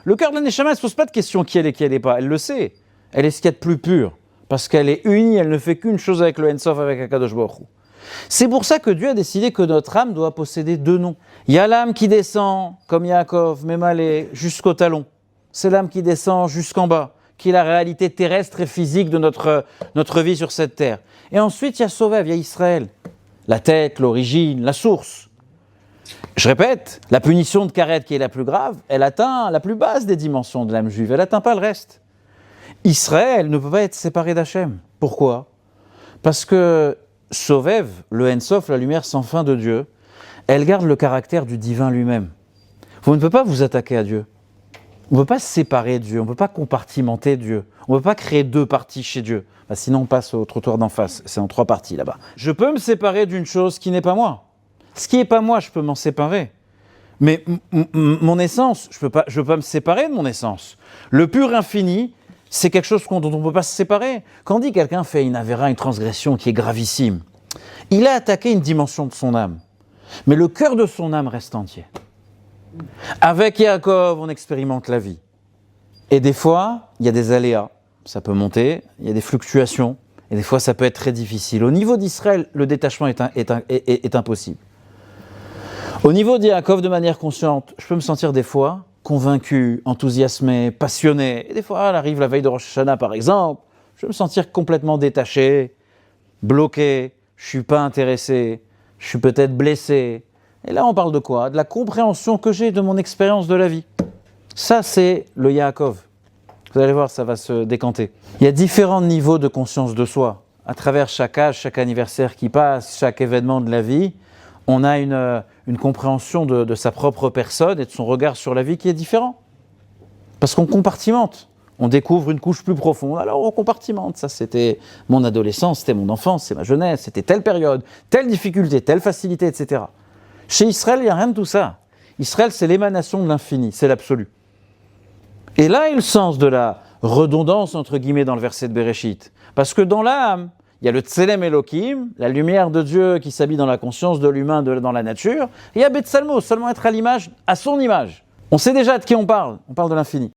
Le cœur de la Neshama, elle ne se pose pas de question qui elle est, qui elle n'est pas. Elle le sait. Elle est ce qu'il y a de plus pur. Parce qu'elle est unie, elle ne fait qu'une chose avec le Ensof, avec Akadosh Baruch Hu. C'est pour ça que Dieu a décidé que notre âme doit posséder deux noms. Il y a l'âme qui descend, comme Yaakov, Mémalé, jusqu'au talon. C'est l'âme qui descend jusqu'en bas, qui est la réalité terrestre et physique de notre vie sur cette terre. Et ensuite, il y a Sovev, il y a Israël. La tête, l'origine, la source. Je répète, la punition de Karet qui est la plus grave, elle atteint la plus basse des dimensions de l'âme juive, elle n'atteint pas le reste. Israël ne peut pas être séparé d'Hachem. Pourquoi ? Parce que Sovev, le Ensof, la lumière sans fin de Dieu, elle garde le caractère du divin lui-même. Vous ne pouvez pas vous attaquer à Dieu. On ne peut pas séparer Dieu, on ne peut pas compartimenter Dieu. On ne peut pas créer deux parties chez Dieu. Sinon on passe au trottoir d'en face, c'est en trois parties là-bas. Je peux me séparer d'une chose qui n'est pas moi. Ce qui n'est pas moi, je peux m'en séparer. Mais mon essence, je peux pas me séparer de mon essence. Le pur infini, c'est quelque chose dont on ne peut pas se séparer. Quand on dit quelqu'un fait une avéra, une transgression qui est gravissime, il a attaqué une dimension de son âme. Mais le cœur de son âme reste entier. Avec Yaakov, on expérimente la vie. Et des fois, il y a des aléas. Ça peut monter, il y a des fluctuations. Et des fois, ça peut être très difficile. Au niveau d'Israël, le détachement est impossible. Au niveau de Yaakov, de manière consciente, je peux me sentir des fois convaincu, enthousiasmé, passionné. Et des fois, elle arrive la veille de Rosh Hashanah, par exemple, je vais me sentir complètement détaché, bloqué, je ne suis pas intéressé, je suis peut-être blessé. Et là, on parle de quoi ? De la compréhension que j'ai de mon expérience de la vie. Ça, c'est le Yaakov. Vous allez voir, ça va se décanter. Il y a différents niveaux de conscience de soi. À travers chaque âge, chaque anniversaire qui passe, chaque événement de la vie, on a une compréhension de sa propre personne et de son regard sur la vie qui est différent. Parce qu'on compartimente. On découvre une couche plus profonde, alors on compartimente. Ça, c'était mon adolescence, c'était mon enfance, c'est ma jeunesse, c'était telle période, telle difficulté, telle facilité, etc. Chez Israël, il n'y a rien de tout ça. Israël, c'est l'émanation de l'infini, c'est l'absolu. Et là est le sens de la redondance, entre guillemets, dans le verset de Bereshit. Parce que dans l'âme, il y a le Tselem Elohim, la lumière de Dieu qui s'habille dans la conscience de l'humain, dans la nature. Et il y a Betsalmo, seulement être à l'image, à son image. On sait déjà de qui on parle de l'infini.